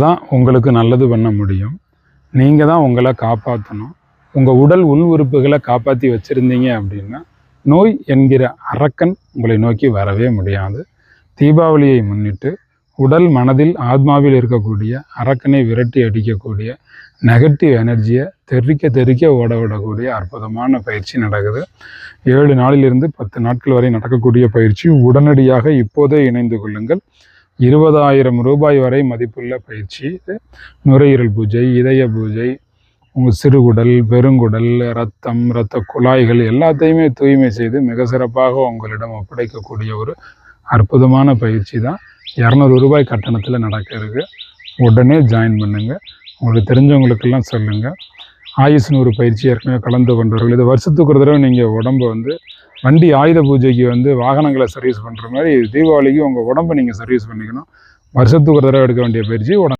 தான் உங்களுக்கு நல்லது பண்ண முடியும். நீங்கள் தான் உங்களை காப்பாற்றணும். உங்கள் உடல் உள் உறுப்புகளை காப்பாற்றி வச்சுருந்தீங்க அப்படின்னா நோய் என்கிற அரக்கன் உங்களை நோக்கி வரவே முடியாது. தீபாவளியை முன்னிட்டு உடல் மனதில் ஆத்மாவில் இருக்கக்கூடிய அரக்கனை விரட்டி அடிக்கக்கூடிய நெகட்டிவ் எனர்ஜியை தெறிக்க ஓட விடக்கூடிய அற்புதமான பயிற்சி நடக்குது. 7 நாளிலிருந்து 10 நாட்கள் வரை நடக்கக்கூடிய பயிற்சி. உடனடியாக இப்போதே இணைந்து கொள்ளுங்கள். 20,000 ரூபாய் வரை மதிப்புள்ள பயிற்சி. நுரையீரல் பூஜை, இதய பூஜை, உங்கள் சிறுகுடல், பெருங்குடல், இரத்த குழாய்கள் எல்லாத்தையுமே தூய்மை செய்து மிக சிறப்பாக உங்களிடம் ஒப்படைக்கக்கூடிய ஒரு அற்புதமான பயிற்சி தான். 200 ரூபாய் கட்டணத்தில் நடக்க இருக்கு. உடனே ஜாயின் பண்ணுங்கள். உங்களுக்கு தெரிஞ்சவங்களுக்கெல்லாம் சொல்லுங்கள். ஆயுஷ் 100 பயிற்சி ஏற்கனவே கலந்து கொண்டவர்கள், இது வருஷத்துக்கு ஒரு தடவை நீங்கள் உடம்பை வண்டி ஆயுத பூஜைக்கு வாகனங்களை சர்வீஸ் பண்ணுற மாதிரி தீபாவளிக்கு உங்கள் உடம்பை நீங்கள் சர்வீஸ் பண்ணிக்கணும். வருஷத்துக்கு ஒரு தடவை எடுக்க வேண்டிய பயிற்சி.